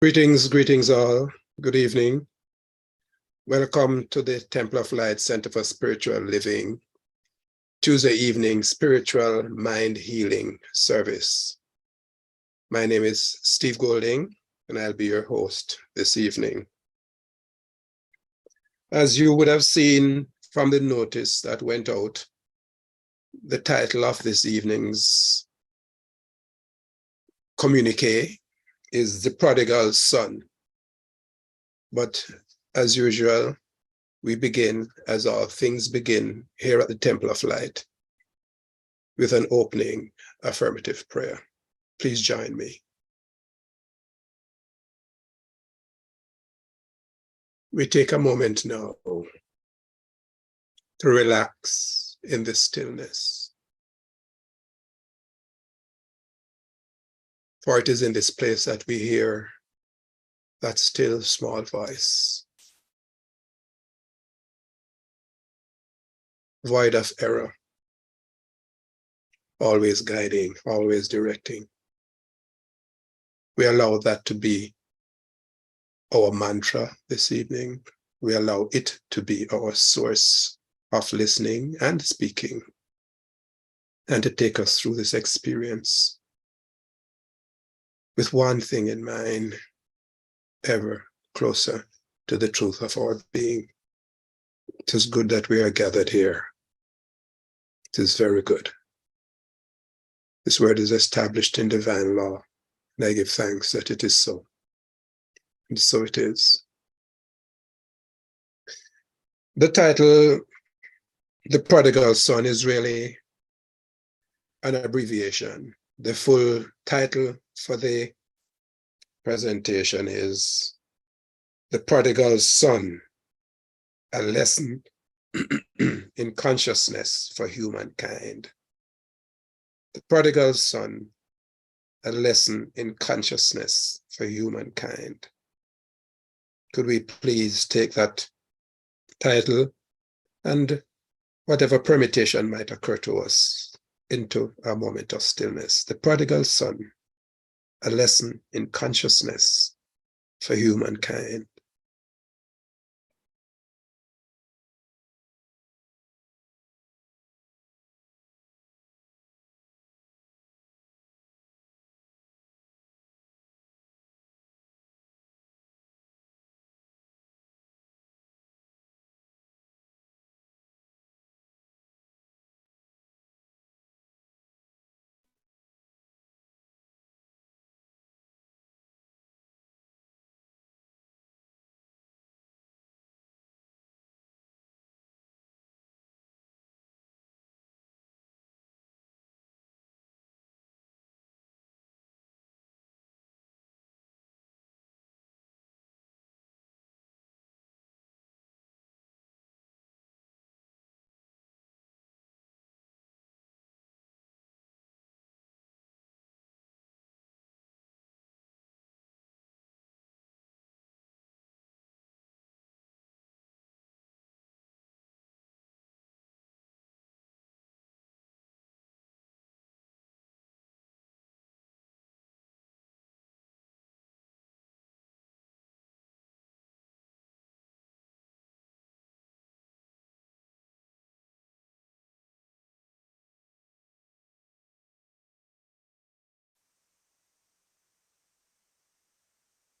Greetings all. Good evening. Welcome to the Temple of Light Center for Spiritual Living, Tuesday evening spiritual mind healing service. My name is Steve Golding, and I'll be your host this evening. As you would have seen from the notice that went out, the title of this evening's communique is The Prodigal Son. But as usual, we begin, as all things begin, here at the Temple of Light, with an opening affirmative prayer. Please join me. We take a moment now to relax in this stillness. For it is in this place that we hear that still small voice, void of error, always guiding, always directing. We allow that to be our mantra this evening. We allow it to be our source of listening and speaking, and to take us through this experience with one thing in mind: ever closer to the truth of our being. It is good that we are gathered here. It is very good. This word is established in divine law, and I give thanks that it is so. And so it is. The title, The Prodigal Son, is really an abbreviation. The full title for the presentation is The Prodigal Son, a lesson in consciousness for humankind. The Prodigal Son, a lesson in consciousness for humankind. Could we please take that title and whatever permutation might occur to us into a moment of stillness? The Prodigal Son, a lesson in consciousness for humankind.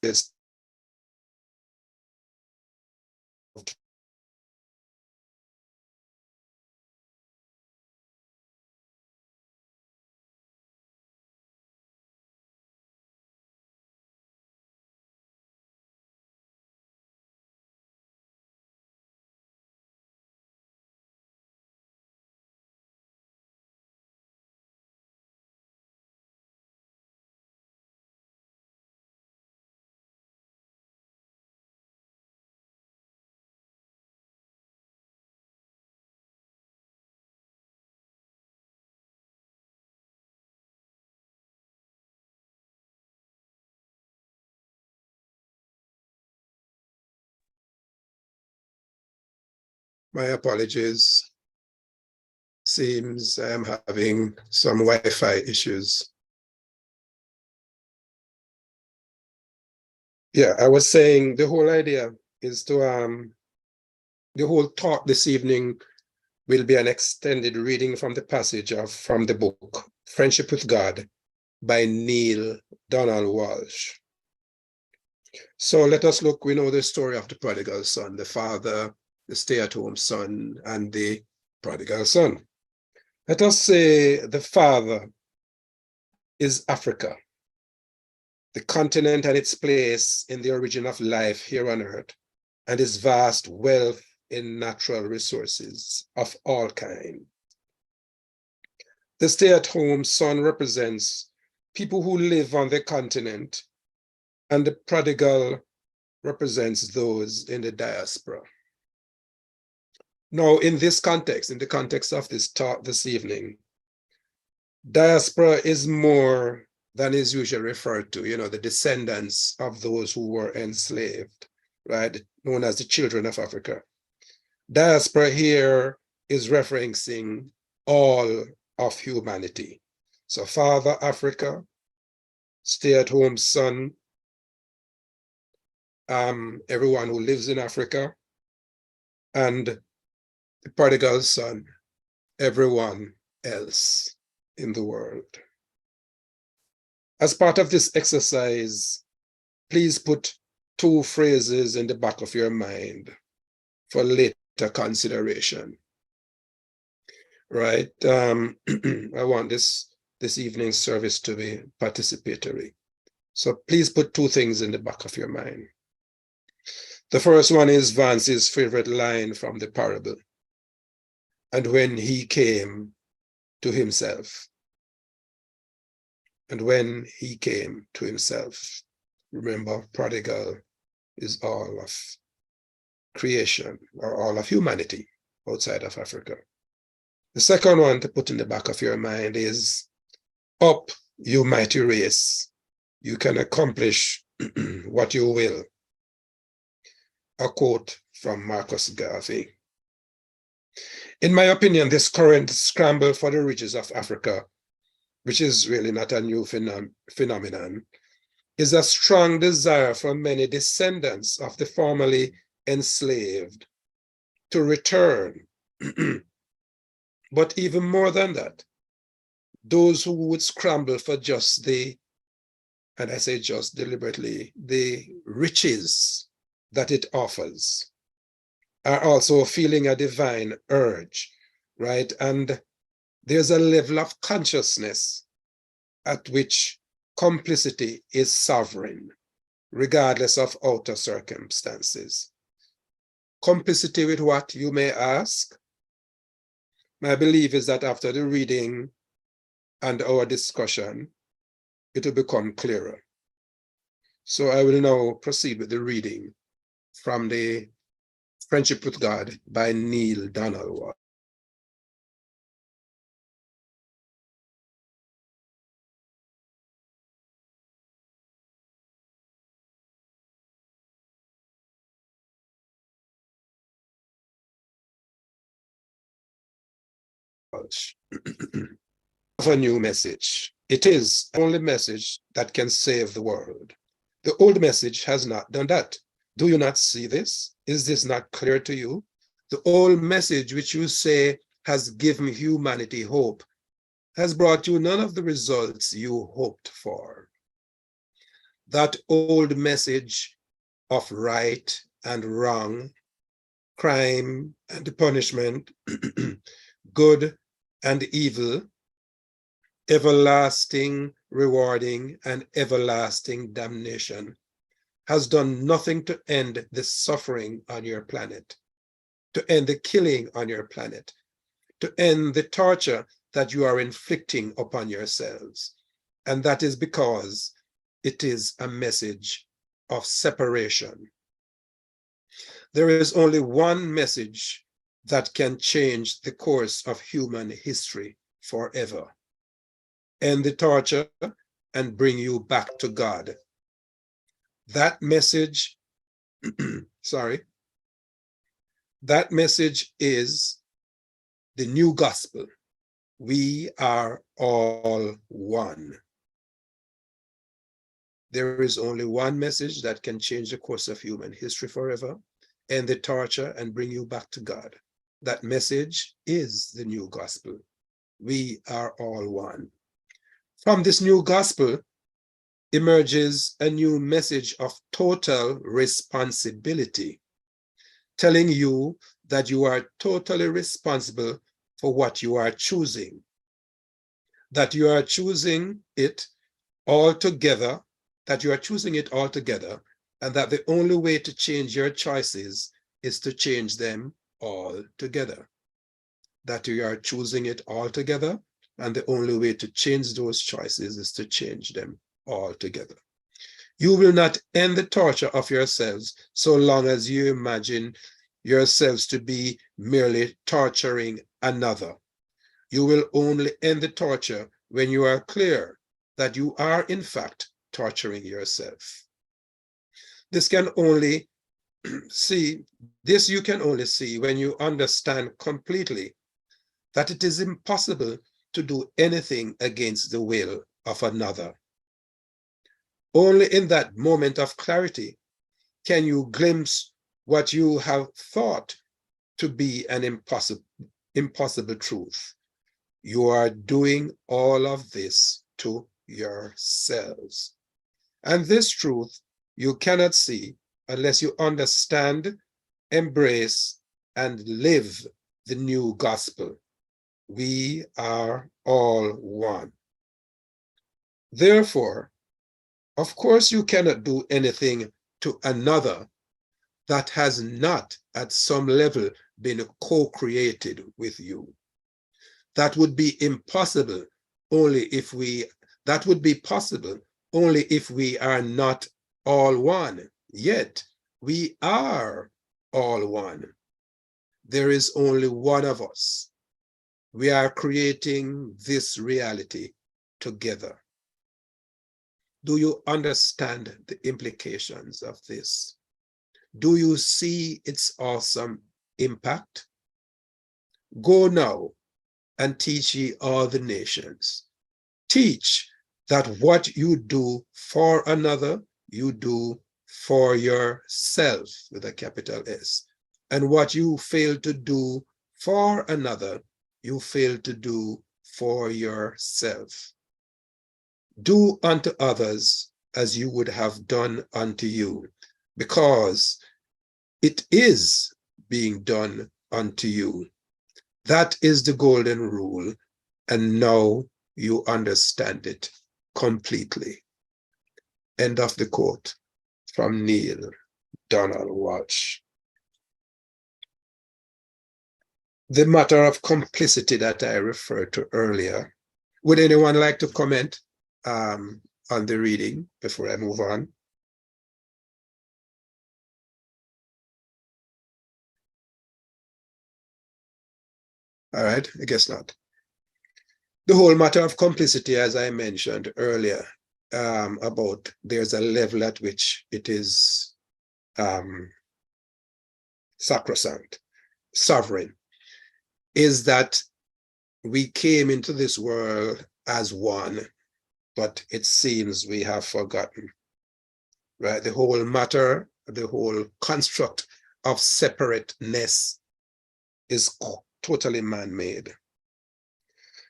This My apologies. Seems I'm having some Wi-Fi issues. Yeah, I was saying the whole idea is to the whole talk this evening will be an extended reading from the passage from the book Friendship with God by Neale Donald Walsch. So let us look, we know the story of the prodigal son, the father, the stay-at-home son, and the prodigal son. Let us say the father is Africa, the continent and its place in the origin of life here on earth, and its vast wealth in natural resources of all kinds. The stay-at-home son represents people who live on the continent, and the prodigal represents those in the diaspora. Now, in this context, in the context of this talk this evening, diaspora is more than is usually referred to, the descendants of those who were enslaved, right? Known as the children of Africa. Diaspora here is referencing all of humanity. So Father Africa, stay-at-home son, everyone who lives in Africa, and the prodigal son, everyone else in the world. As part of this exercise, please put two phrases in the back of your mind for later consideration, right? I want this evening's service to be participatory. So please put two things in the back of your mind. The first one is Vance's favorite line from the parable. And when he came to himself. And when he came to himself. Remember, prodigal is all of creation or all of humanity outside of Africa. The second one to put in the back of your mind is, up, you mighty race. You can accomplish what you will. A quote from Marcus Garvey. In my opinion, this current scramble for the riches of Africa, which is really not a new phenomenon, is a strong desire for many descendants of the formerly enslaved to return. But even more than that, those who would scramble for just and I say just deliberately, the riches that it offers, are also feeling a divine urge, right? And there's a level of consciousness at which complicity is sovereign, regardless of outer circumstances. Complicity with what, you may ask? My belief is that after the reading and our discussion, it will become clearer. So I will now proceed with the reading from the Friendship with God by Neale Donald Walsch. Of a new message. It is the only message that can save the world. The old message has not done that. Do you not see this? Is this not clear to you? The old message which you say has given humanity hope has brought you none of the results you hoped for. That old message of right and wrong, crime and punishment, good and evil, everlasting rewarding and everlasting damnation, has done nothing to end the suffering on your planet, to end the killing on your planet, to end the torture that you are inflicting upon yourselves. And that is because it is a message of separation. There is only one message that can change the course of human history forever. End the torture and bring you back to God. That message, that message is the new gospel. We are all one. There is only one message that can change the course of human history forever, end the torture and bring you back to God. That message is the new gospel. We are all one. From this new gospel emerges a new message of total responsibility, telling you that you are totally responsible for what you are choosing, that you are choosing it altogether, and that the only way to change your choices is to change them altogether. That you are choosing it altogether, and the only way to change those choices is to change them altogether. You will not end the torture of yourselves so long as you imagine yourselves to be merely torturing another. You will only end the torture when you are clear that you are in fact torturing yourself. This you can only see when you understand completely that it is impossible to do anything against the will of another. Only in that moment of clarity can you glimpse what you have thought to be an impossible truth. You are doing all of this to yourselves. And this truth you cannot see unless you understand, embrace, and live the new gospel. We are all one. Therefore, of course, you cannot do anything to another that has not at some level been co-created with you. That would be possible only if we are not all one. Yet we are all one. There is only one of us. We are creating this reality together. Do you understand the implications of this? Do you see its awesome impact? Go now and teach ye all the nations. Teach that what you do for another, you do for yourself with a capital S. And what you fail to do for another, you fail to do for yourself. Do unto others as you would have done unto you, because it is being done unto you. That is the golden rule, and now you understand it completely. End of the quote from Neale Donald Walsch. The matter of complicity that I referred to earlier. Would anyone like to comment on the reading before I move on? All right, I guess not. The whole matter of complicity, as I mentioned earlier, about there's a level at which it is sacrosanct, sovereign, is that we came into this world as one, but it seems we have forgotten, right? The whole matter, the whole construct of separateness is totally man-made.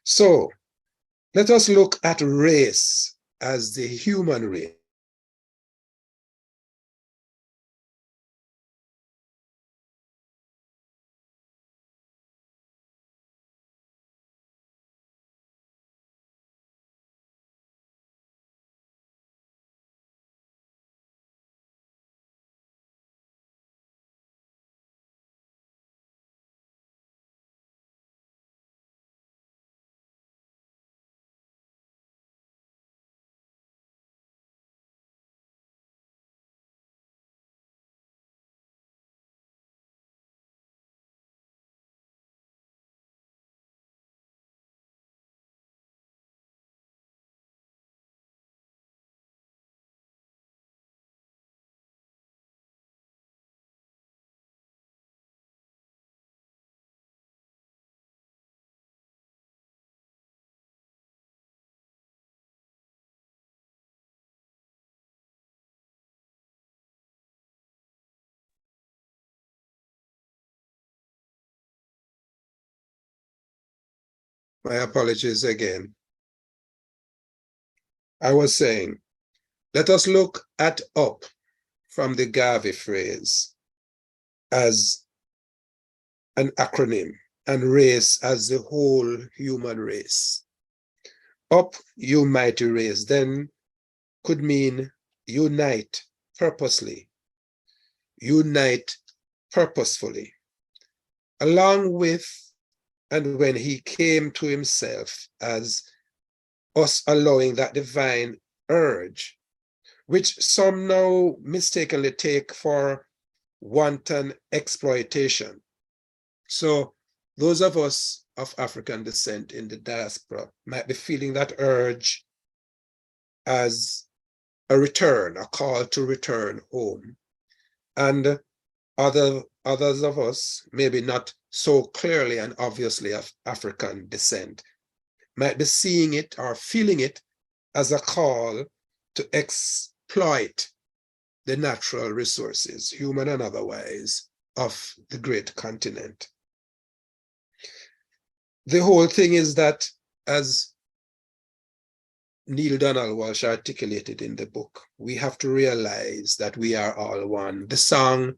So let us look at race as the human race. My apologies again. I was saying, let us look at up from the Garvey phrase as an acronym and race as the whole human race. Up, you mighty race, then could mean unite purposely, unite purposefully, along with and when he came to himself as us allowing that divine urge, which some now mistakenly take for wanton exploitation. So those of us of African descent in the diaspora might be feeling that urge as a return, a call to return home. And others of us, maybe not so clearly and obviously of African descent, might be seeing it or feeling it as a call to exploit the natural resources, human and otherwise, of the great continent. The whole thing is that, as Neale Donald Walsch articulated in the book, we have to realize that we are all one. The song,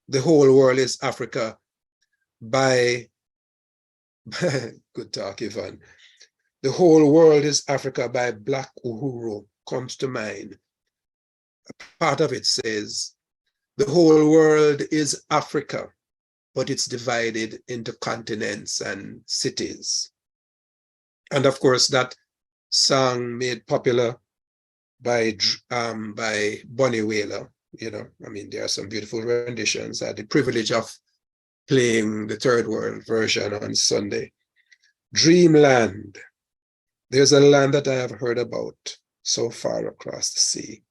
The Whole World is Africa, by, good talk, Ivan. The Whole World is Africa by Black Uhuru comes to mind. Part of it says, the whole world is Africa, but it's divided into continents and cities. And of course, that song made popular by Bunny Wailer. You know, I mean, there are some beautiful renditions. I had the privilege of playing the third world version on Sunday. Dreamland. There's a land that I have heard about so far across the sea.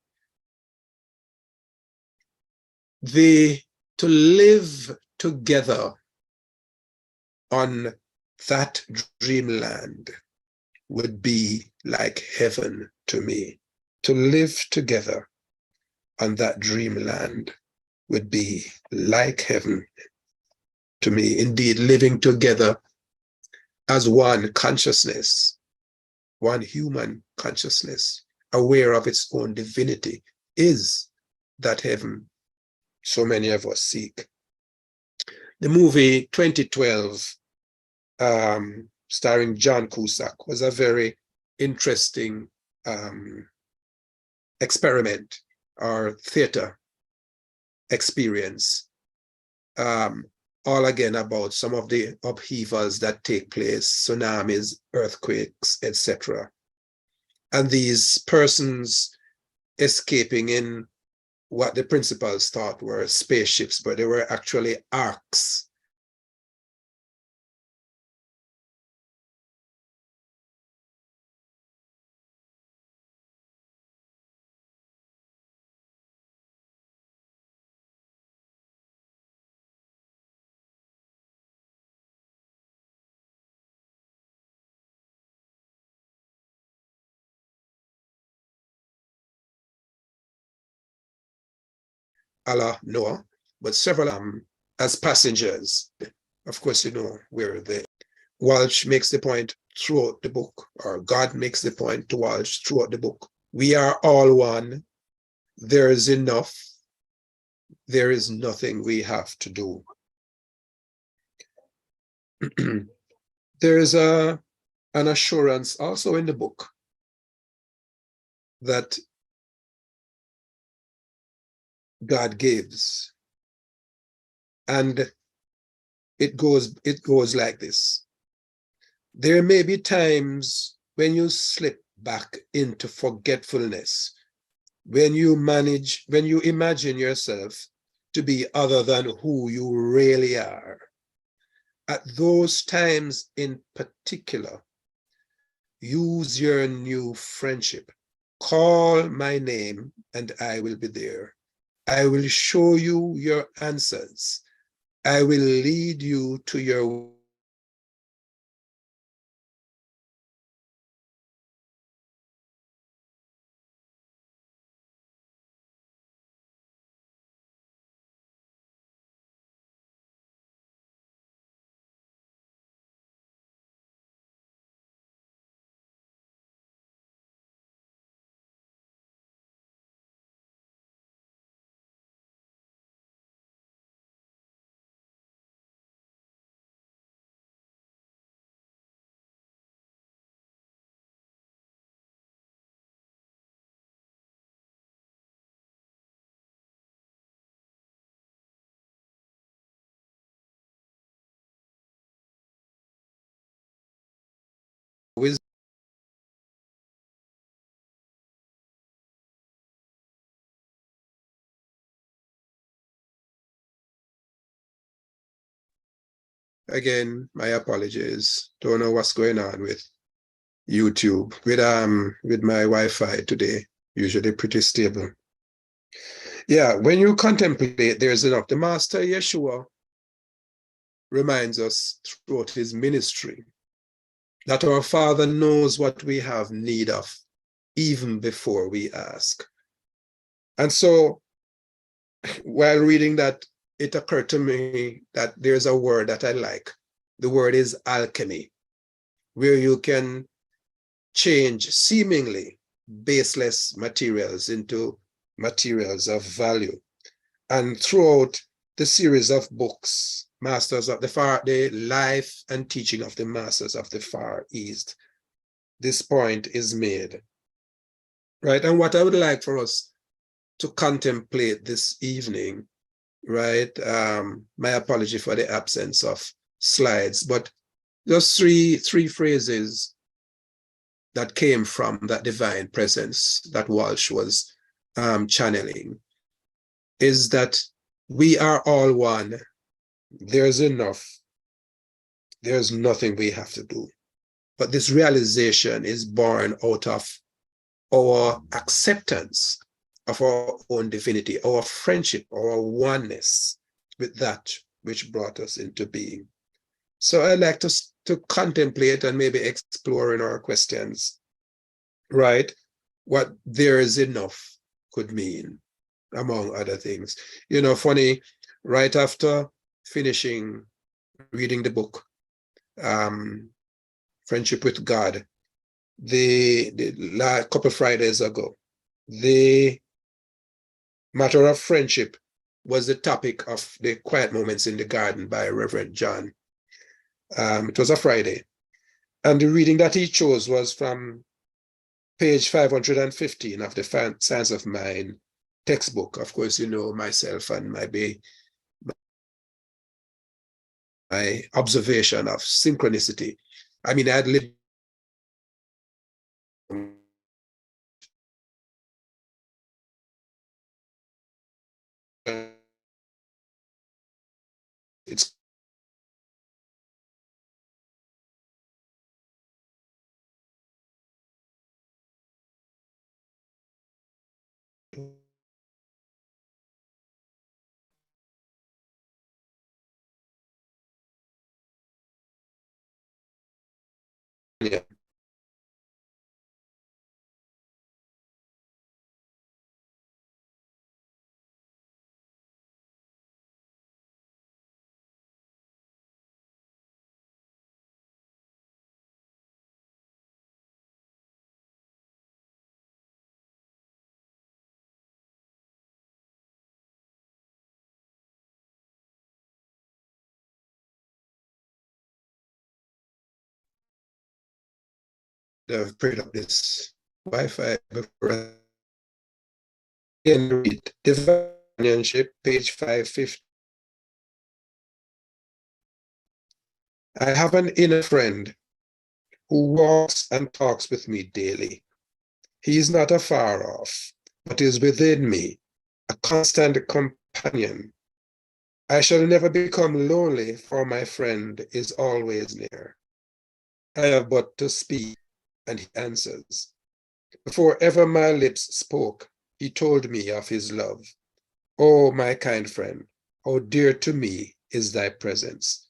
To live together on that dreamland would be like heaven to me. To live together on that dreamland would be like heaven to me. Indeed, living together as one consciousness, one human consciousness, aware of its own divinity, is that heaven so many of us seek. The movie 2012, starring John Cusack, was a very interesting experiment or theater experience, all again about some of the upheavals that take place, tsunamis, earthquakes, etc. And these persons escaping in what the principals thought were spaceships, but they were actually arcs. A la Noah, but several as passengers. Of course, you know where the Walsh makes the point throughout the book, or God makes the point to Walsh throughout the book. We are all one. There is enough. There is nothing we have to do. There is an assurance also in the book that God gives. And it goes like this. There may be times when you slip back into forgetfulness, when you imagine yourself to be other than who you really are. At those times in particular, use your new friendship. Call my name and I will be there. I will show you your answers. I will lead you to your wisdom. Again, my apologies. Don't know what's going on with YouTube, with my Wi-Fi today. Usually pretty stable. Yeah, when you contemplate, there's enough. The Master Yeshua reminds us throughout his ministry that our Father knows what we have need of even before we ask. And so while reading that, it occurred to me that there's a word that I like. The word is alchemy, where you can change seemingly baseless materials into materials of value. And throughout the series of books, the life and teaching of the Masters of the Far East, this point is made. Right? And what I would like for us to contemplate this evening, right? My apology for the absence of slides, but just three phrases that came from that divine presence that Walsh was channeling is that we are all one. There's enough. There's nothing we have to do. But this realization is born out of our acceptance of our own divinity, our friendship, our oneness with that which brought us into being. So I'd like to contemplate and maybe explore in our questions, right, what there is enough could mean, among other things. You know, funny, right after finishing reading the book, Friendship with God, the couple of Fridays ago, the matter of friendship was the topic of the Quiet Moments in the Garden by Reverend John. It was a Friday. And the reading that he chose was from page 515 of the Science of Mind textbook. Of course, you know myself and my observation of synchronicity. I mean, I had lived it's yeah. I've prayed up this Wi-Fi before. Again, read Divineship, page 550. I have an inner friend who walks and talks with me daily. He is not afar off, but is within me, a constant companion. I shall never become lonely, for my friend is always near. I have but to speak, and he answers. Before ever my lips spoke, he told me of his love. Oh, my kind friend, how dear to me is thy presence.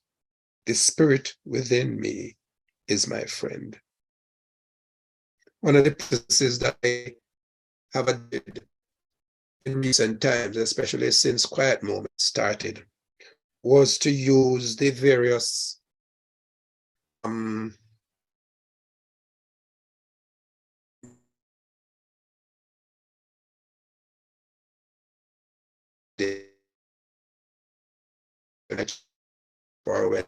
The spirit within me is my friend. One of the practices that I have adopted in recent times, especially since Quiet Moments started, was to use the various for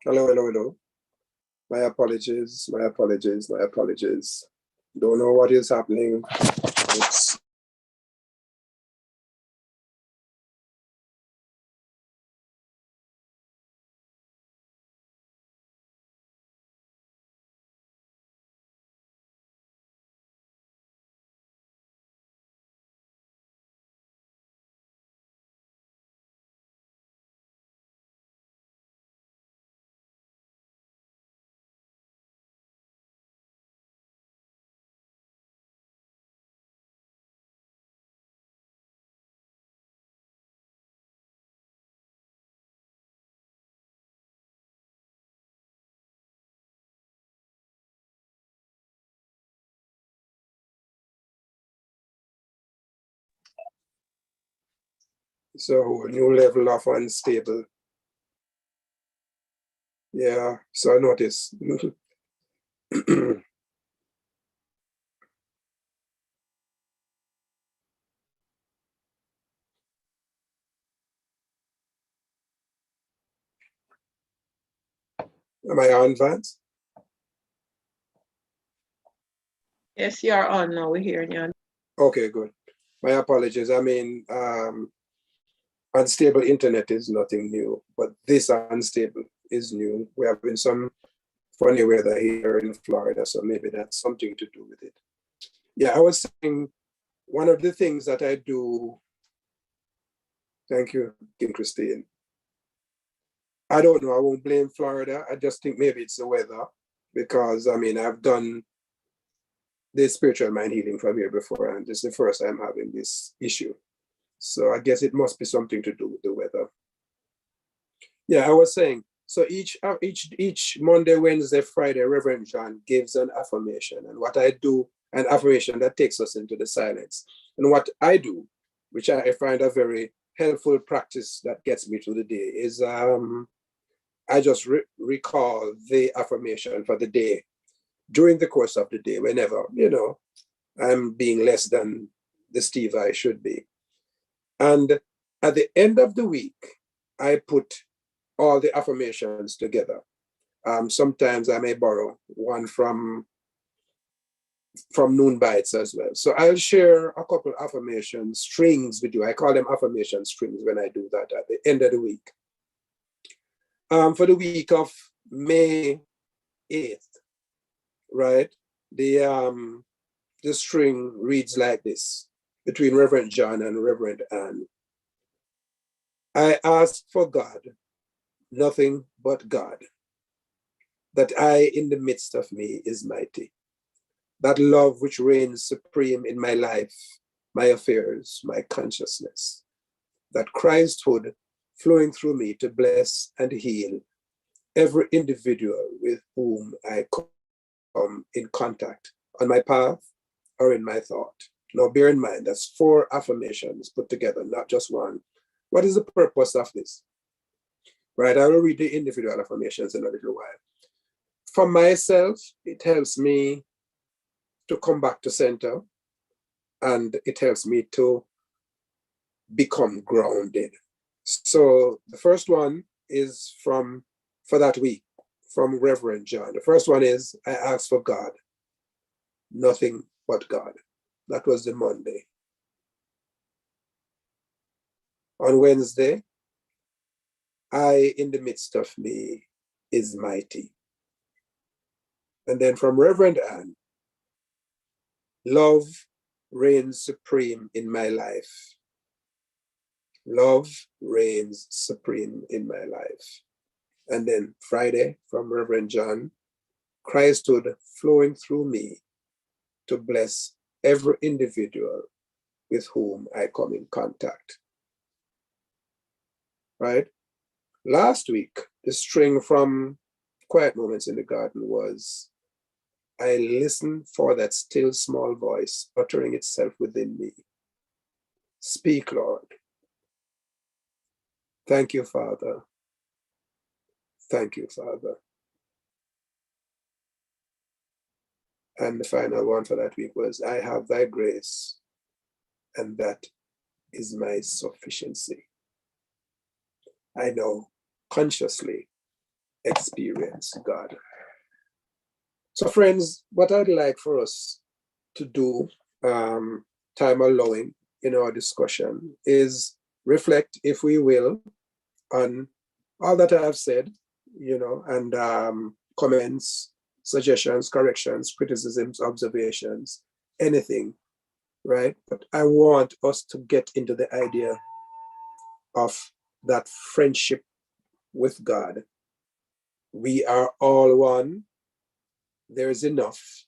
Hello, hello, hello. My apologies, my apologies, my apologies. Don't know what is happening. It's so new level of unstable. Yeah, so I notice. Am I on, Vance? Yes, you are on now. We're hearing you. Okay, good. My apologies. I mean, unstable internet is nothing new, but this unstable is new. We're having some funny weather here in Florida, so maybe that's something to do with it. Yeah, I was saying one of the things that I do, thank you, King Christine. I don't know, I won't blame Florida. I just think maybe it's the weather because I mean, I've done the spiritual mind healing from here before, and this is the first time having this issue. So I guess it must be something to do with the weather. Yeah, I was saying, so each Monday, Wednesday, Friday, Reverend John gives an affirmation. And what I do, an affirmation that takes us into the silence. And what I do, which I find a very helpful practice that gets me through the day, is I just recall the affirmation for the day during the course of the day, whenever, I'm being less than the Steve I should be. And at the end of the week, I put all the affirmations together. Sometimes I may borrow one from Noon Bites as well. So I'll share a couple affirmation strings with you. I call them affirmation strings when I do that at the end of the week. For the week of May 8th, right? The string reads like this between Reverend John and Reverend Anne. I ask for God, nothing but God, that I in the midst of me is mighty. That love which reigns supreme in my life, my affairs, my consciousness. That Christhood flowing through me to bless and heal every individual with whom I come in contact on my path or in my thought. Now, bear in mind, that's 4 affirmations put together, not just one. What is the purpose of this? Right, I will read the individual affirmations in a little while. For myself, it helps me to come back to center, and it helps me to become grounded. So the first one is for that week, from Reverend John. The first one is, I ask for God, nothing but God. That was the Monday. On Wednesday, I in the midst of me is mighty. And then from Reverend Anne, love reigns supreme in my life. Love reigns supreme in my life. And then Friday from Reverend John, Christhood flowing through me to bless every individual with whom I come in contact. Right? Last week, the string from Quiet Moments in the Garden was, I listen for that still small voice uttering itself within me. Speak, Lord. Thank you, Father. Thank you, Father. And the final one for that week was, I have thy grace, and that is my sufficiency. I know consciously experience God. So friends, what I'd like for us to do, time allowing in our discussion, is reflect, if we will, on all that I have said, and comments, suggestions, corrections, criticisms, observations, anything, right? But I want us to get into the idea of that friendship with God. We are all one. There's enough.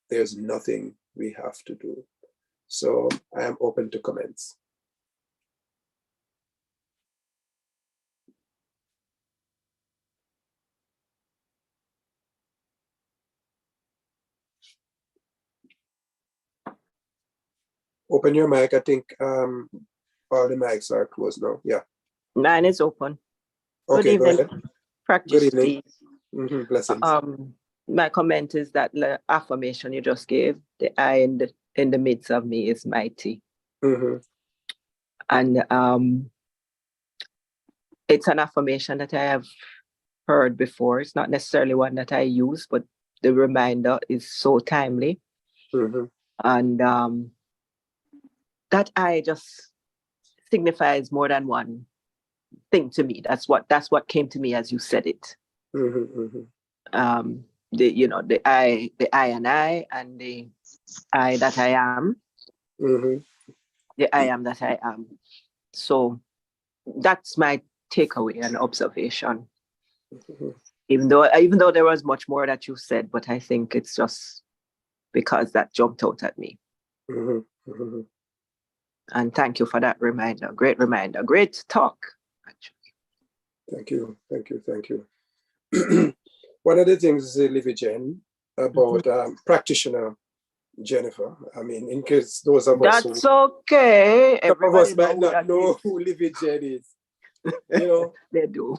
There's nothing we have to do. So I am open to comments. Open your mic. I think all the mics are closed now. Yeah. Mine is open. Okay, Good evening. go ahead. Practice Good evening. team. Blessings. My comment is that the affirmation you just gave, the I in the midst of me is mighty. And it's an affirmation that I have heard before. It's not necessarily one that I use, but the reminder is so timely. And that I just signifies more than one thing to me. That's what came to me as you said it. The I and I, and the I that I am, the I am that I am. So that's my takeaway and observation. Even though there was much more that you said, but I think it's just because that jumped out at me. And thank you for that reminder. Great reminder. Great talk, actually. Thank you. One of the things, Livy Jen, about practitioner Jennifer, I mean, in case those of us That's okay. Some of us might not know who Livy Jen is. They do.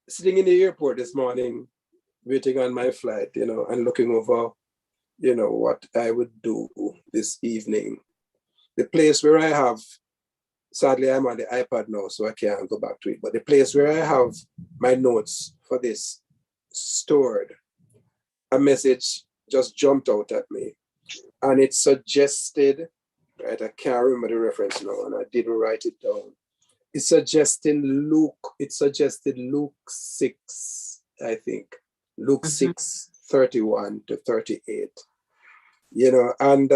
Sitting in the airport this morning, waiting on my flight, and looking over, what I would do this evening. The place where I have, sadly, I'm on the iPad now, so I can't go back to it, but the place where I have my notes for this stored, a message just jumped out at me. And it suggested, right, I can't remember the reference now, and I didn't write it down. It suggested Luke 6, I think. Luke 6, 31 to 38. And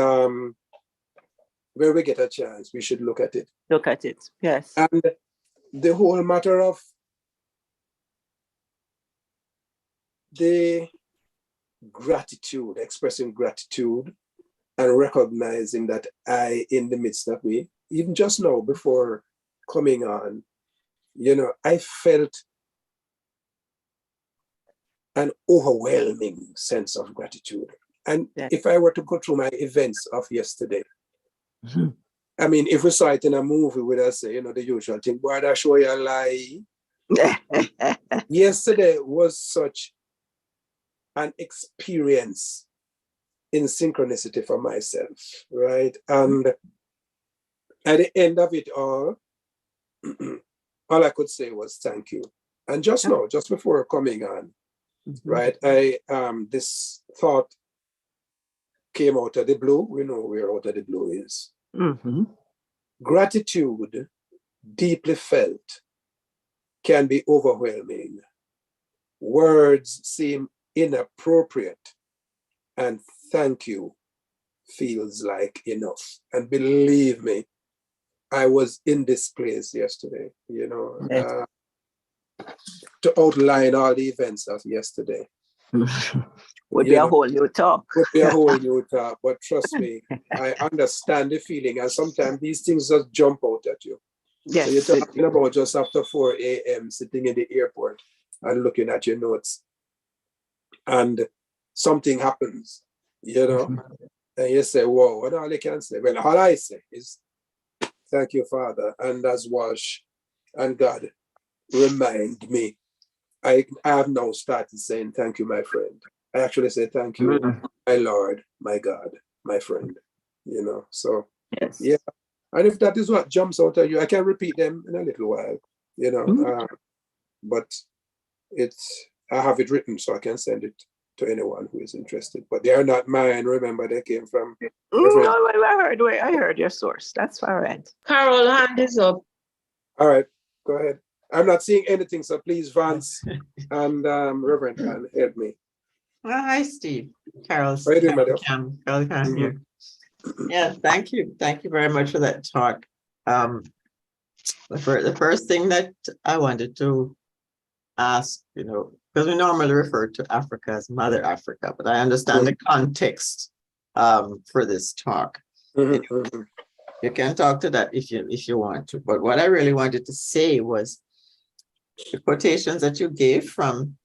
where we get a chance, we should look at it. Look at it, yes. And the whole matter of the gratitude, expressing gratitude and recognizing that I in the midst of me, even just now before coming on, I felt an overwhelming sense of gratitude. And if I were to go through my events of yesterday, I mean, if we saw it in a movie, would I say, the usual thing, boy, that show you a lie. Yesterday was such an experience in synchronicity for myself, right? And at the end of it all I could say was thank you. And just now, just before coming on, right, this thought came out of the blue. We know where out of the blue is. Gratitude, deeply felt, can be overwhelming. Words seem inappropriate, and thank you feels like enough. And believe me, I was in this place yesterday, to outline all the events of yesterday. Would be a whole new talk. Would be a whole new talk, but trust me, I understand the feeling, and sometimes these things just jump out at you. Yes. So you're talking about just after 4 a.m. sitting in the airport and looking at your notes, and something happens, and you say, whoa, what all I can say? Well, all I say is, thank you, Father, and as Walsh and God remind me, I have now started saying, thank you, my friend. I actually say, thank you, my Lord, my God, my friend, so, yes. Yeah. And if that is what jumps out at you, I can repeat them in a little while, but I have it written so I can send it to anyone who is interested. But they are not mine. Remember, they came from. No, I heard your source. That's all right. Carol, hand is up. All right, go ahead. I'm not seeing anything, so please, Vance and Reverend, can help me. Well, hi, Steve. Carol How you doing, madam? Cam here. Yeah, thank you. Thank you very much for that talk. The first thing that I wanted to ask, because we normally refer to Africa as Mother Africa, but I understand the context for this talk. You can talk to that if you want to. But what I really wanted to say was the quotations that you gave from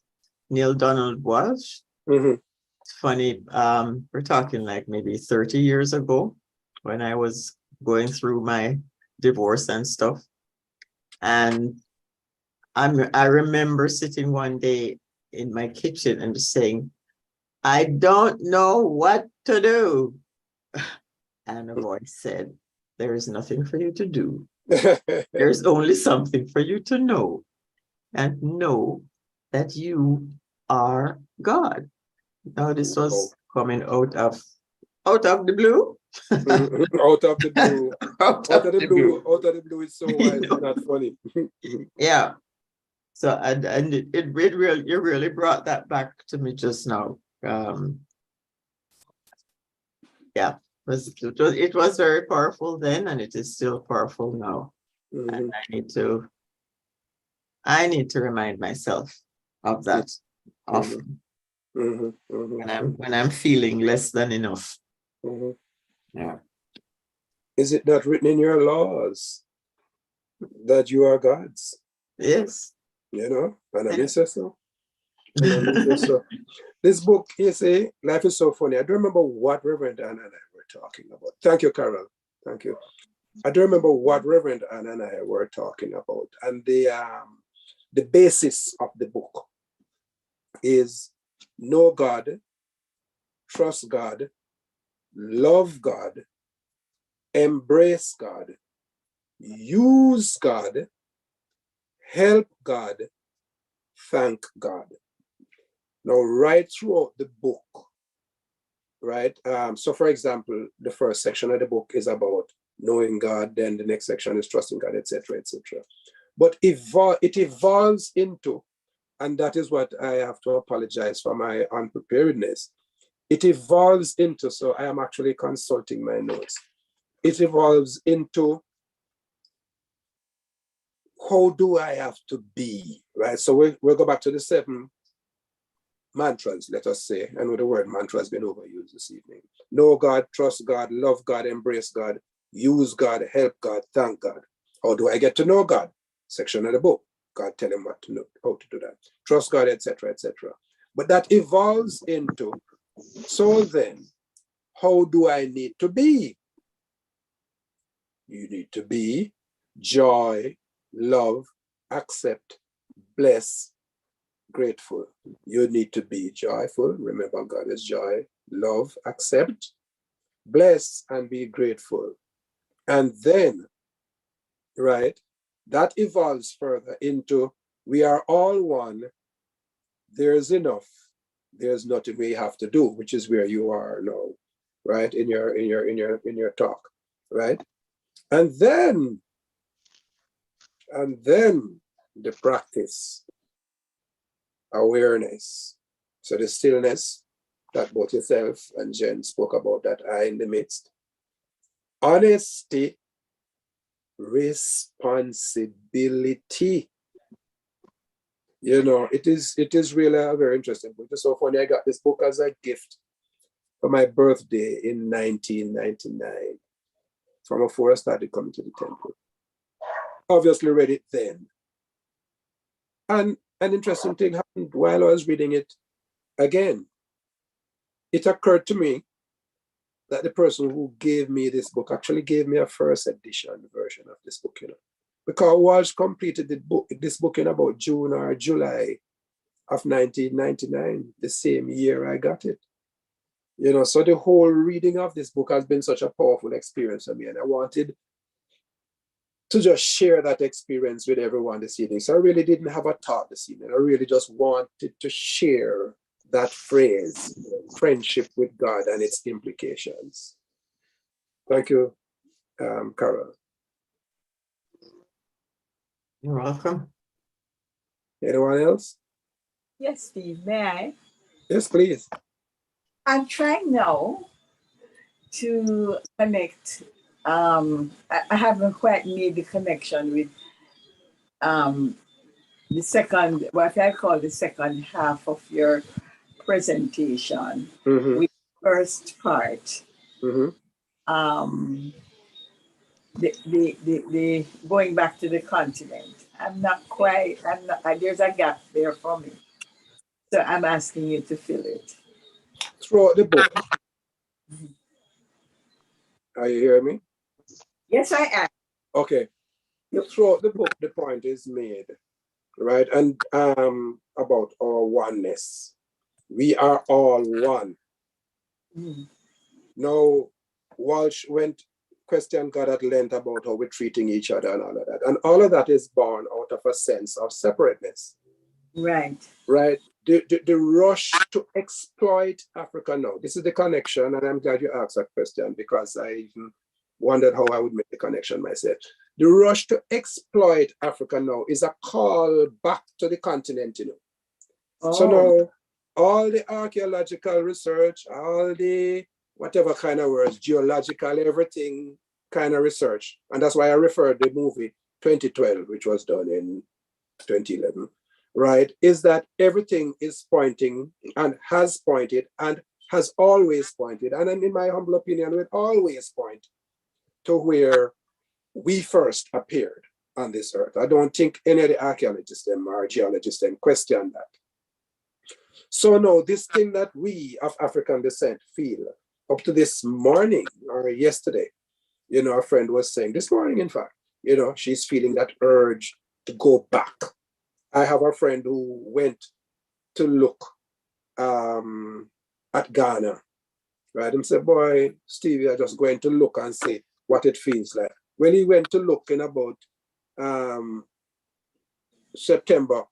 Neil Donald Walsh. It's funny, we're talking like maybe 30 years ago when I was going through my divorce and stuff. And I remember sitting one day in my kitchen and saying, I don't know what to do. And a voice said, there is nothing for you to do. There's only something for you to know, and know that you are God. Now this was coming out of the blue. Out of the blue. Out of the blue. Out of the blue is so wise, it's not funny. Yeah. So and it really brought that back to me just now. Yeah. It was very powerful then, and it is still powerful now. And I need to remind myself of that often when I'm feeling less than enough. Yeah. Is it not written in your laws that you are God's? Yes. And I mean, so. This book, you see, life is so funny. I don't remember what Reverend Anna and I were talking about. Thank you, Carol. Thank you. I don't remember what Reverend Anna and I were talking about. And the basis of the book is know God, trust God, love God, embrace God, use God, help God, thank God. Now, right throughout the book, right? So, for example, the first section of the book is about knowing God, then the next section is trusting God, etc., etc. But it evolves into, and that is what I have to apologize for my unpreparedness. It evolves into, so I am actually consulting my notes. It evolves into, how do I have to be, right? So we'll go back to the 7 mantras, let us say. I know the word mantra has been overused this evening. Know God, trust God, love God, embrace God, use God, help God, thank God. How do I get to know God? Section of the book. God tell him what to know, how to do that. Trust God, etc., etc. But that evolves into, so then, how do I need to be? You need to be joy, love, accept, bless, grateful. You need to be joyful. Remember, God is joy, love, accept, bless, and be grateful. And then, right, that evolves further into, we are all one. There's enough. There's nothing we have to do, which is where you are now, right? In your talk, right? And then the practice, awareness. So the stillness that both yourself and Jen spoke about, that I in the midst. Honesty, responsibility. It is really a very interesting book. It's so funny. I got this book as a gift for my birthday in 1999 from before I started coming to the temple. Obviously read it then. And an interesting thing happened while I was reading it again. It occurred to me that the person who gave me this book actually gave me a first edition version of this book, because Walsh completed this book in about June or July of 1999, the same year I got it. So the whole reading of this book has been such a powerful experience for me, and I wanted to just share that experience with everyone this evening. So I really didn't have a thought this evening. I really just wanted to share that phrase, friendship with God and its implications. Thank you, Carol. You're welcome. Anyone else? Yes, Steve, may I? Yes, please. I'm trying now to connect. I haven't quite made the connection with the second, what I call the second half of your presentation, Mm-hmm. with the first part. Mm-hmm. The going back to the continent. I'm not, there's a gap there for me. So I'm asking you to fill it. Throughout the book. Are you hearing me? Yes, I am. Okay. Throughout the book, the point is made, right? And about our oneness. We are all one. Mm. Now, Walsh questioned God at length about how we're treating each other and all of that. And all of that is born out of a sense of separateness. Right. Right? The rush to exploit Africa now. This is the connection, and I'm glad you asked that question because I even wondered how I would make the connection myself. The rush to exploit Africa now is a call back to the continent, you know. Oh. So now, all the archaeological research, all the whatever kind of words, geological, everything kind of research, and that's why I referred the movie 2012, which was done in 2011, right, is that everything is pointing and has pointed and has always pointed, and in my humble opinion, will always point to where we first appeared on this earth. I don't think any of the archaeologists or geologists question that. So now this thing that we of African descent feel up to this morning or yesterday, you know, a friend was saying this morning, in fact, you know, she's feeling that urge to go back. I have a friend who went to look at Ghana, right? And said, boy, Stevie, I'm just going to look and see what it feels like. Well, he went to look in about September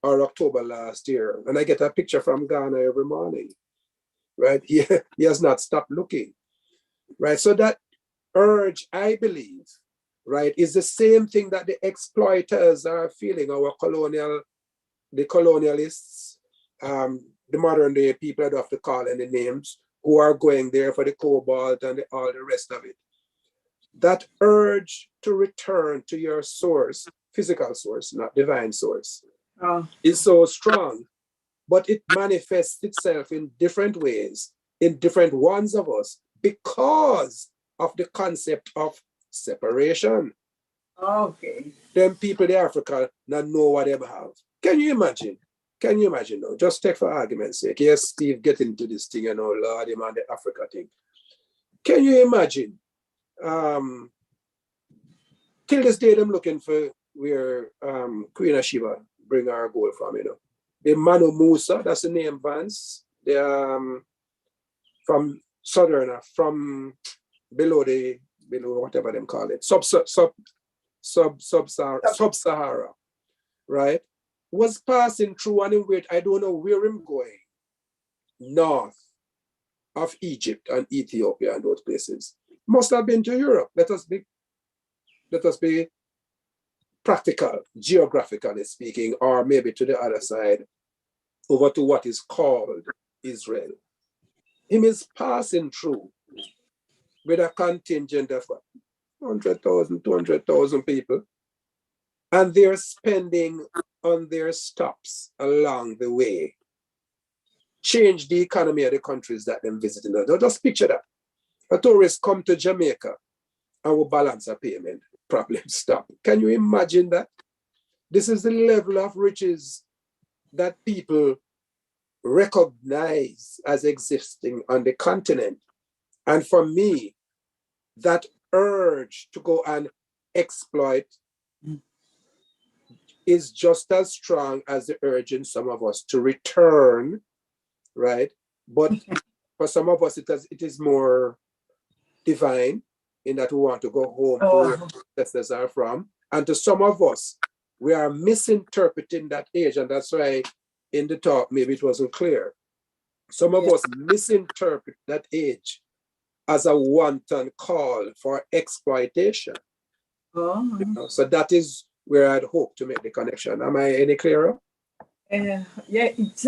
or October last year, and I get a picture from Ghana every morning, right? He has not stopped looking, right? So that urge, I believe, right, is the same thing that the exploiters are feeling, the colonialists, the modern day people, I don't have to call any names, who are going there for the cobalt and all the rest of it. That urge to return to your source, physical source, not divine source, is so strong, but it manifests itself in different ways, in different ones of us, because of the concept of separation. Okay. Them people in Africa not know what they have. Can you imagine? Can you imagine now? Just take for argument's sake. Yes, Steve, get into this thing, you know, Lord, him and the Africa thing. Can you imagine? Till this day, I'm looking for where Queen of Sheba bring our gold from, you know. The Manu Musa, that's the name, Vance. The from Southern, from below whatever them call it, sub-Sahara, right? Was passing through and in I don't know where I'm going, north of Egypt and Ethiopia and those places. Must have been to Europe. Let us be practical, geographically speaking, or maybe to the other side, over to what is called Israel. Him is passing through with a contingent of 100,000, 200,000 people, and they're spending on their stops along the way, change the economy of the countries that they're visiting. Now, just picture that. A tourist come to Jamaica and will balance a payment, problem stop. Can you imagine that? This is the level of riches that people recognize as existing on the continent. And for me, that urge to go and exploit is just as strong as the urge in some of us to return, right? But for some of us, it is more divine. in that we want to go home to Oh. where our ancestors are from. And to some of us, we are misinterpreting that age. And that's why in the talk, maybe it wasn't clear. Some of us misinterpret that age as a wanton call for exploitation. Oh. You know? So that is where I'd hope to make the connection. Am I any clearer? Yeah,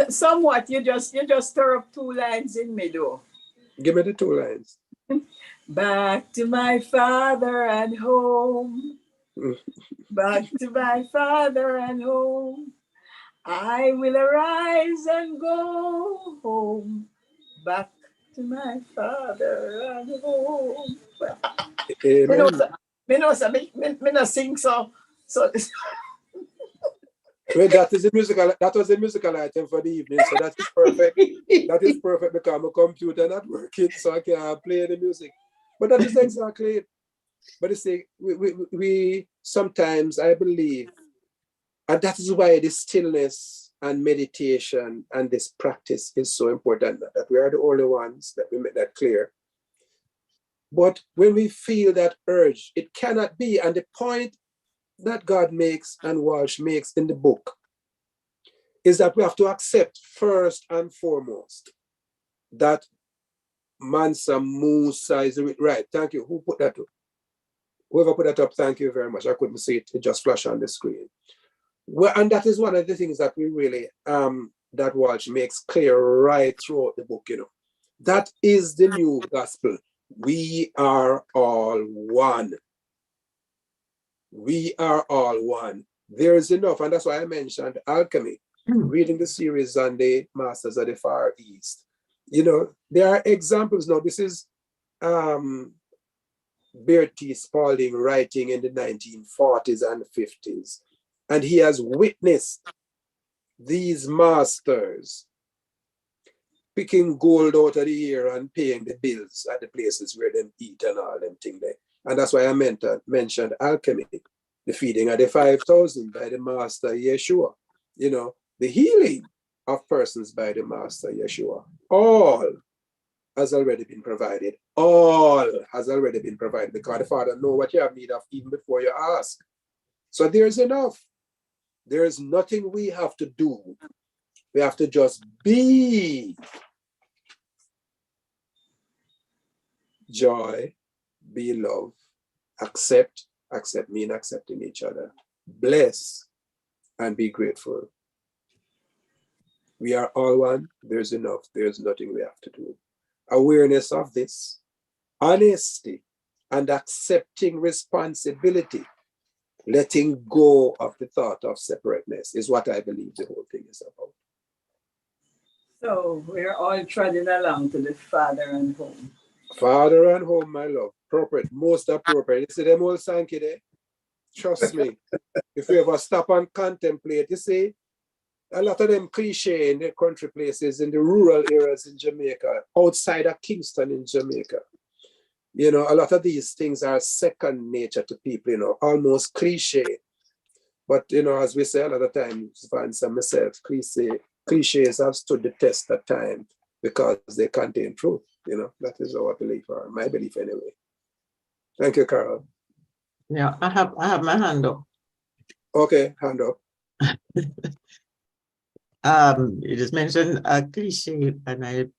somewhat. You just stir up two lines in me though. Give me the two lines. Back to my father and home. Back to my father and home. I will arise and go home. Back to my father and home. Me know, Amen. me no sing so. Well, that was the musical item for the evening, so that is perfect. That is perfect because my computer not working, so I can't play the music. But that is exactly it. But you see, we sometimes, I believe, and that is why this stillness and meditation and this practice is so important, that we are the only ones that we make that clear. But when we feel that urge, it cannot be. And the point that God makes and Walsh makes in the book is that we have to accept first and foremost that Mansa Musa is right. Thank you. Who put that up? Whoever put that up, thank you very much. I couldn't see it. It just flashed on the screen. Well, and that is one of the things that we really, that Walsh makes clear right throughout the book, you know. That is the new gospel. We are all one. We are all one. There is enough. And that's why I mentioned alchemy, reading the series on the Masters of the Far East. You know, there are examples now. This is Bertie Spalding writing in the 1940s and 50s. And he has witnessed these masters picking gold out of the air and paying the bills at the places where them eat and all them things there. And that's why I mentioned alchemy, the feeding of the 5,000 by the Master Yeshua, you know, the healing of persons by the Master Yeshua. All has already been provided. All has already been provided because the Father knows what you have need of even before you ask. So there's enough. There is nothing we have to do. We have to just be. Joy, be love, accept mean accepting each other, bless, and be grateful. We are all one. There's enough. There's nothing we have to do. Awareness of this, honesty, and accepting responsibility, letting go of the thought of separateness is what I believe the whole thing is about. So we're all trotting along to the Father and home. Father and home, my love. Appropriate, most appropriate. You see them old Sankey there? Trust me. If you ever stop and contemplate, you see, a lot of them cliche in the country places, in the rural areas in Jamaica, outside of Kingston in Jamaica. You know, a lot of these things are second nature to people, you know, almost cliche. But, you know, as we say a lot of times, Vance and myself, cliches have stood the test of time because they contain truth. You know, that is our belief, or my belief anyway. Thank you, Carol. Yeah, I have my hand up. Okay, hand up. You just mentioned a cliche, and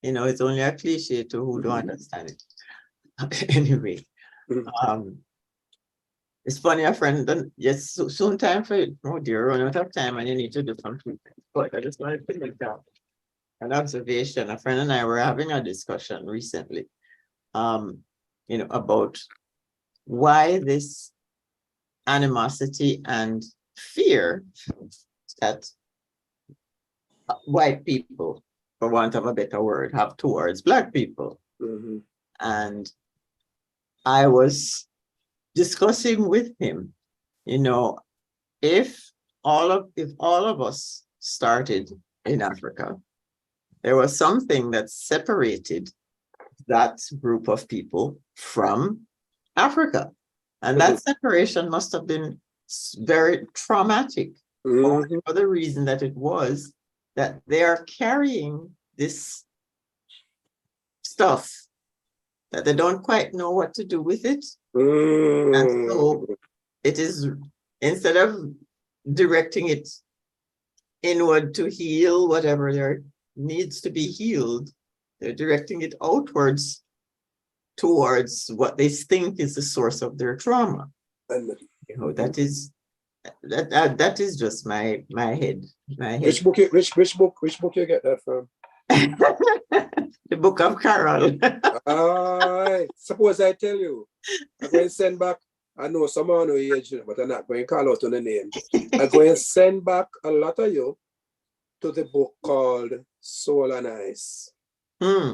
it's only a cliche to who don't understand it. Anyway, it's funny, a friend done soon time for it. Oh dear, run out of time and you need to do something. But I just wanted to make that an observation. A friend and I were having a discussion recently, about why this animosity and fear that white people, for want of a better word, have towards Black people. And I was discussing with him, if all of us started in Africa, there was something that separated that group of people from Africa. And that separation must have been very traumatic for the reason that it was that they are carrying this stuff that they don't quite know what to do with it. And Mm. so it is, instead of directing it inward to heal whatever there needs to be healed, they're directing it outwards towards what they think is the source of their trauma. And You know, that is just my head. which book you get that from? The Book of Carol. Suppose I tell you, I'm going to send back, I know someone who age, but I'm not going to call out on the name. I'm going to send back a lot of you to the book called Soul and Ice. Hmm.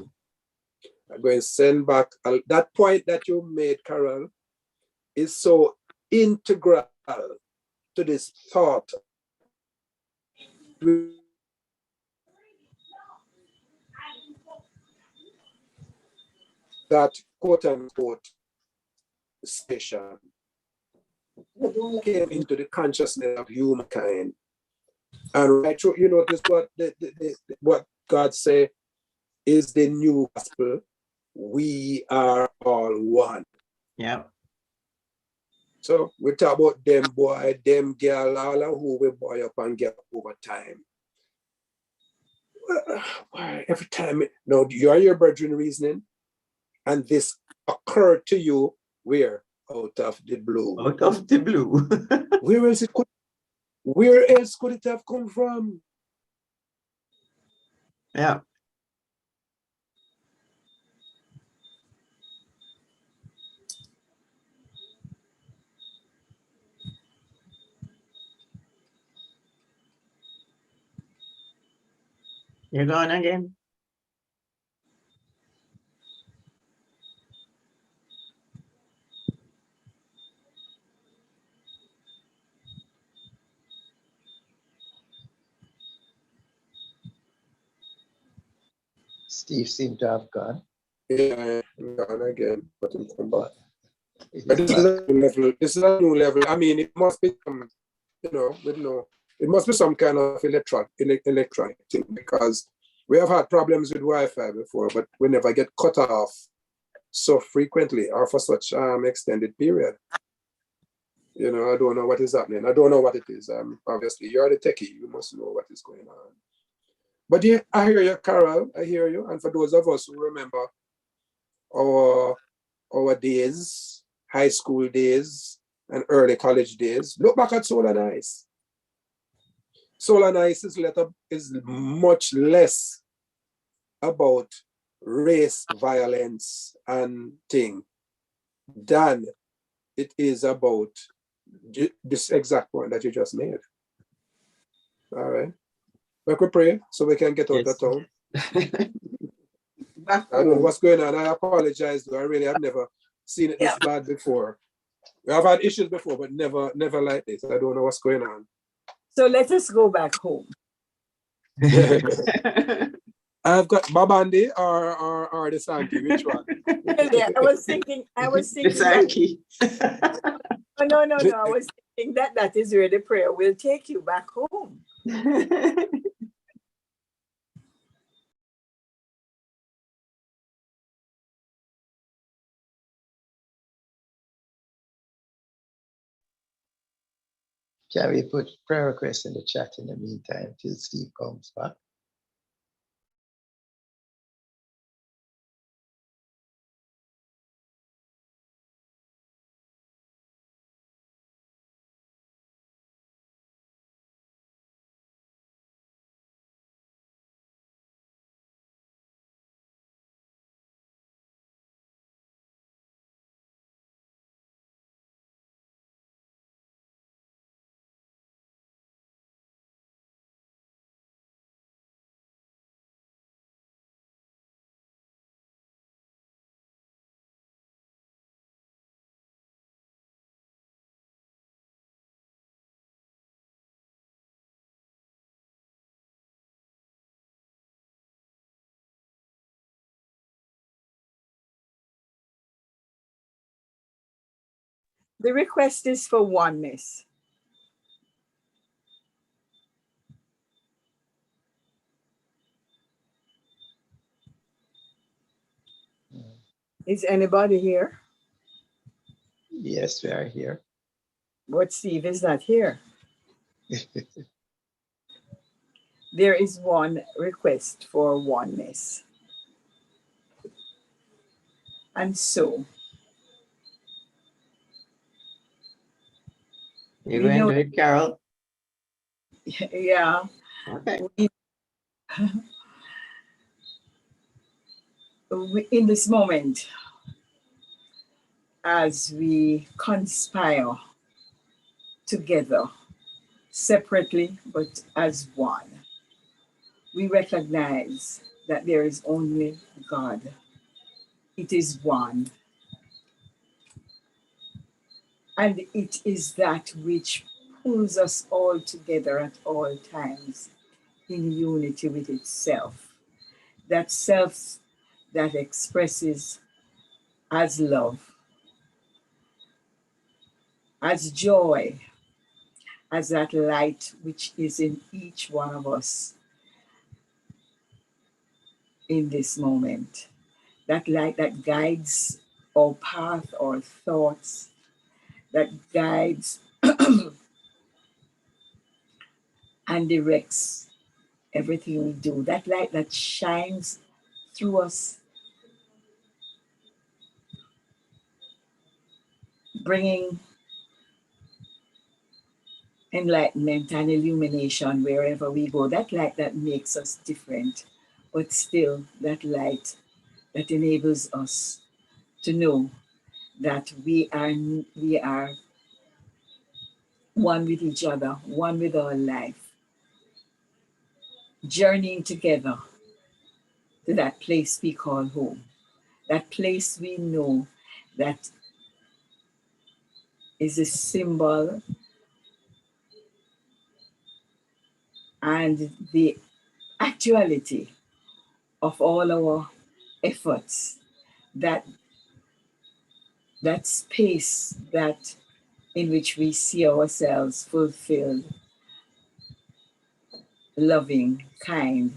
I'm going to send back that point that you made, Carol, is so integral to this thought. That quote unquote station came into the consciousness of humankind. And right through, you notice what what God say is the new gospel. We are all one. Yeah. So we talk about them boy, them girl, all of who we boy up and get over time. Why every time, no, you are your brethren reasoning, and this occurred to you where? Out of the blue. Out of the blue. Where else could it have come from? Yeah. You're gone again. Steve seemed to have gone. Yeah, gone again, but he'll come back. He's But this back. is a new level. This is a new level. I mean, it must be some, it must be some kind of electronic thing, because we have had problems with Wi-Fi before, but we never get cut off so frequently or for such extended period. You know, I don't know what is happening. I don't know what it is. Obviously, you're the techie. You must know what is going on. But yeah, I hear you, Carol. I hear you. And for those of us who remember our days, high school days, and early college days, look back at Soul and Ice. Soul and Ice is much less about race violence and thing than it is about this exact point that you just made. All right. We could pray so we can get out Yes. of town. Back I don't know home. what's going on. I apologize, though. I really have never seen it this bad before. We have had issues before, but never like this. I don't know what's going on. So let us go back home. I've got Babandi or the Sankey. Which one? Yeah, I was thinking The that, Sankey. no. I was thinking that is where the prayer will take you back home. Can we put prayer requests in the chat in the meantime till Steve comes back? The request is for oneness. Is anybody here? Yes, we are here. But Steve is not here. There is one request for oneness. And so, You we going know, to do it, Carol? yeah, Okay. in this moment, as we conspire together, separately, but as one, we recognize that there is only God. It is one. And it is that which pulls us all together at all times in unity with itself. That self that expresses as love, as joy, as that light which is in each one of us in this moment. That light that guides our path, our thoughts, that guides and directs everything we do. That light that shines through us, bringing enlightenment and illumination wherever we go. That light that makes us different, but still that light that enables us to know that we are one with each other, one with our life, journeying together to that place we call home, that place we know that is a symbol and the actuality of all our efforts, that space that in which we see ourselves fulfilled, loving, kind,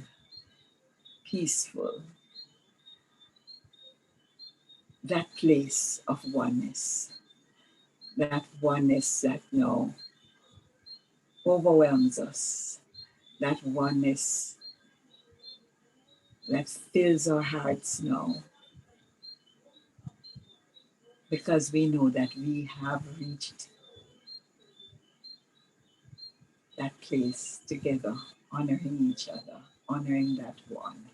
peaceful, that place of oneness, that oneness that now overwhelms us, that oneness that fills our hearts now, because we know that we have reached that place together, honoring each other, honoring that one.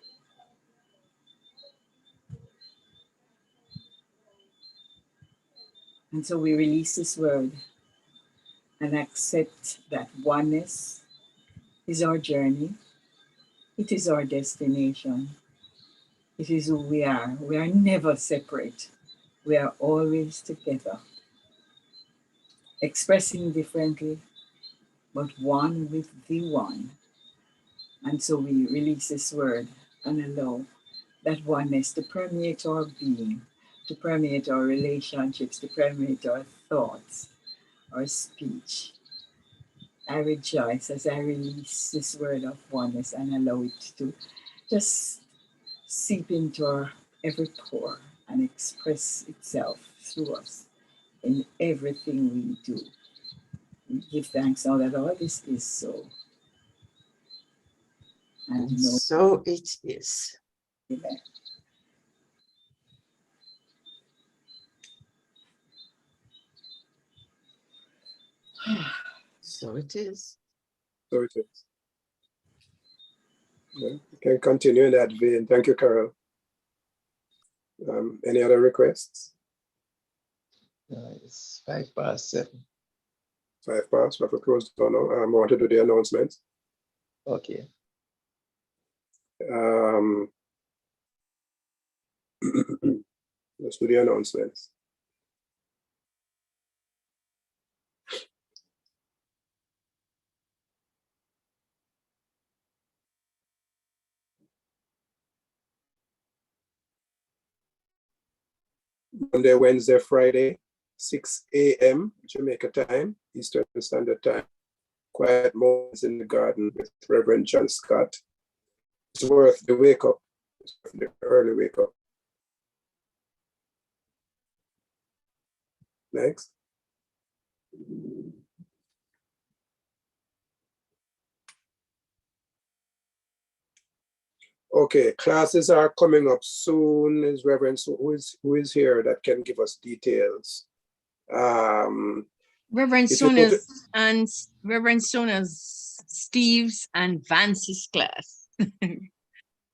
And so we release this word and accept that oneness is our journey. It is our destination. It is who we are. We are never separate. We are always together, expressing differently, but one with the one. And so we release this word and allow that oneness to permeate our being, to permeate our relationships, to permeate our thoughts, our speech. I rejoice as I release this word of oneness and allow it to just seep into our every pore and express itself through us in everything we do. We give thanks now that all this is so. And And know, so it is. amen. So it is. So it is. Yeah, you can continue in that vein. Thank you, Carol. Any other requests? It's 7:05. 5 past, we have to close down now. I want to do the announcements. Okay. Let's do the announcements. Monday, Wednesday, Friday, 6 a.m. Jamaica time, Eastern Standard Time. Quiet Moments in the Garden with Reverend John Scott. It's worth the wake up, it's worth the early wake up. Next. Okay, classes are coming up soon. Is Reverend, so who is here that can give us details? Reverend If you go to- Sona's Steve's and Vance's class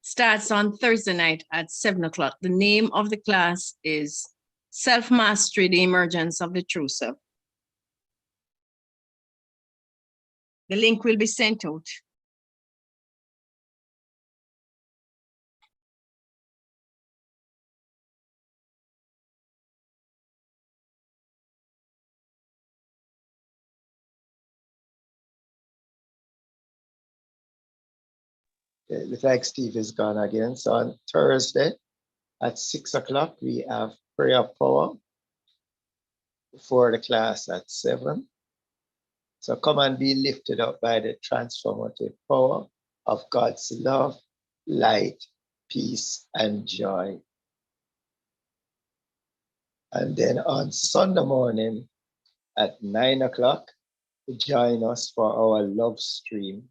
starts on Thursday night at 7 o'clock. The name of the class is Self-Mastery, the Emergence of the True Self. The link will be sent out. It looks like Steve is gone again. So on Thursday at 6 o'clock, we have prayer power before the class at 7. So come and be lifted up by the transformative power of God's love, light, peace, and joy. And then on Sunday morning at 9 o'clock, join us for our love stream.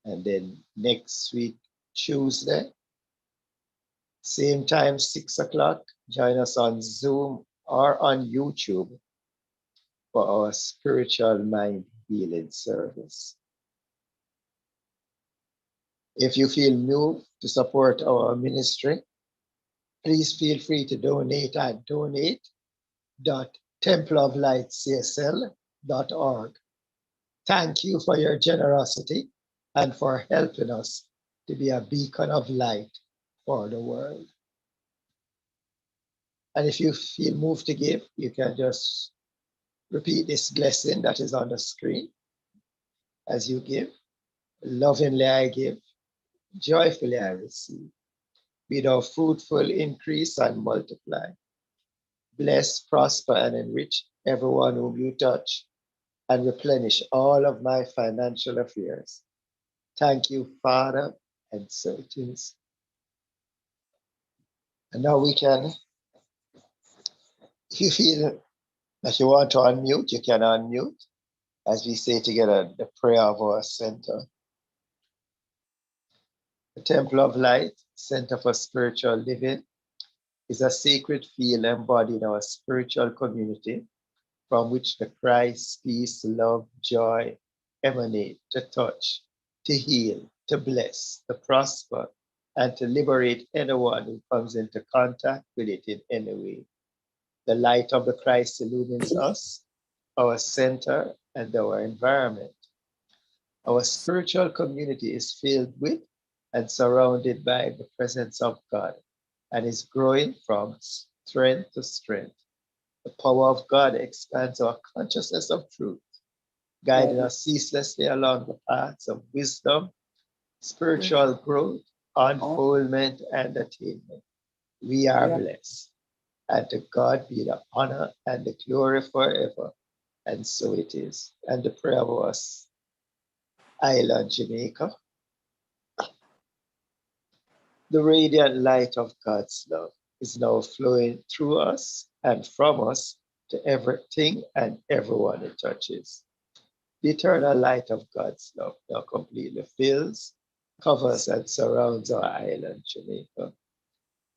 And then next week, Tuesday, same time, 6 o'clock, join us on Zoom or on YouTube for our spiritual mind healing service. If you feel moved to support our ministry, please feel free to donate at donate.templeoflightcsl.org. Thank you for your generosity and for helping us to be a beacon of light for the world. And if you feel moved to give, you can just repeat this blessing that is on the screen as you give. Lovingly I give, joyfully I receive. Be thou fruitful, increase, and multiply. Bless, prosper, and enrich everyone whom you touch, and replenish all of my financial affairs. Thank you, Father, and so it is. And now we can, if you feel that you want to unmute, you can unmute as we say together the prayer of our center. The Temple of Light, Center for Spiritual Living, is a sacred field embodied in our spiritual community from which the Christ, peace, love, joy emanate to touch, to heal, to bless, to prosper, and to liberate anyone who comes into contact with it in any way. The light of the Christ illumines us, our center, and our environment. Our spiritual community is filled with and surrounded by the presence of God and is growing from strength to strength. The power of God expands our consciousness of truth, guiding us ceaselessly along the paths of wisdom, spiritual growth, unfoldment, and attainment. We are blessed, and to God be the honor and the glory forever. And so it is. And the prayer of us, Island, Jamaica. The radiant light of God's love is now flowing through us and from us to everything and everyone it touches. The eternal light of God's love now completely fills, covers, and surrounds our island, Jamaica.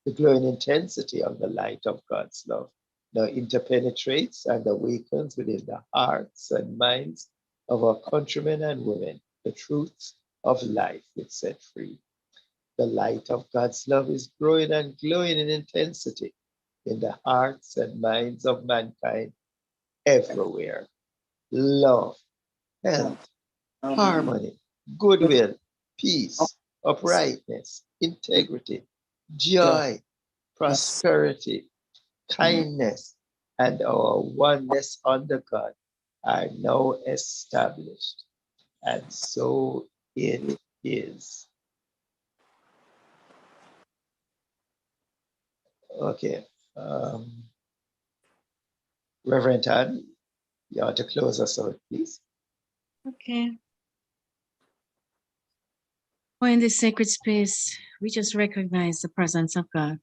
The glowing intensity of the light of God's love now interpenetrates and awakens within the hearts and minds of our countrymen and women the truths of life which set free. The light of God's love is growing and glowing in intensity in the hearts and minds of mankind everywhere. Love, health, harmony, goodwill, peace, uprightness, integrity, joy, prosperity, kindness, and our oneness under God are now established. And so it is. Okay. Reverend Ann, you want to close us out, please? Okay. Well, in this sacred space, we just recognize the presence of God.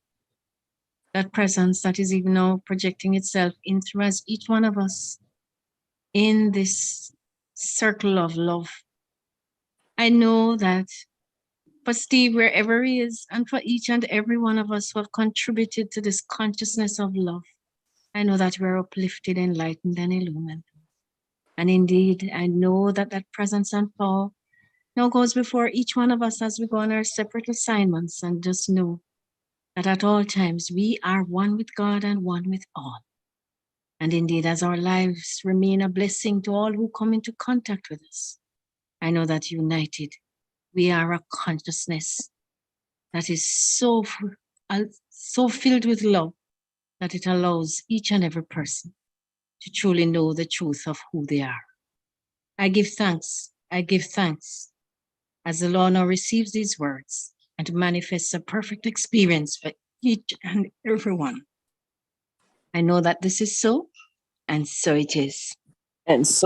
that presence that is even now projecting itself into us, each one of us in this circle of love. I know that for Steve, wherever he is, and for each and every one of us who have contributed to this consciousness of love, I know that we're uplifted, enlightened, and illumined. And indeed, I know that that presence and power now goes before each one of us as we go on our separate assignments, and just know that at all times we are one with God and one with all. And indeed, as our lives remain a blessing to all who come into contact with us, I know that united, we are a consciousness that is so filled with love that it allows each and every person to truly know the truth of who they are. I give thanks as the Lord now receives these words and manifests a perfect experience for each and every one. I know that this is so, and so it is. And so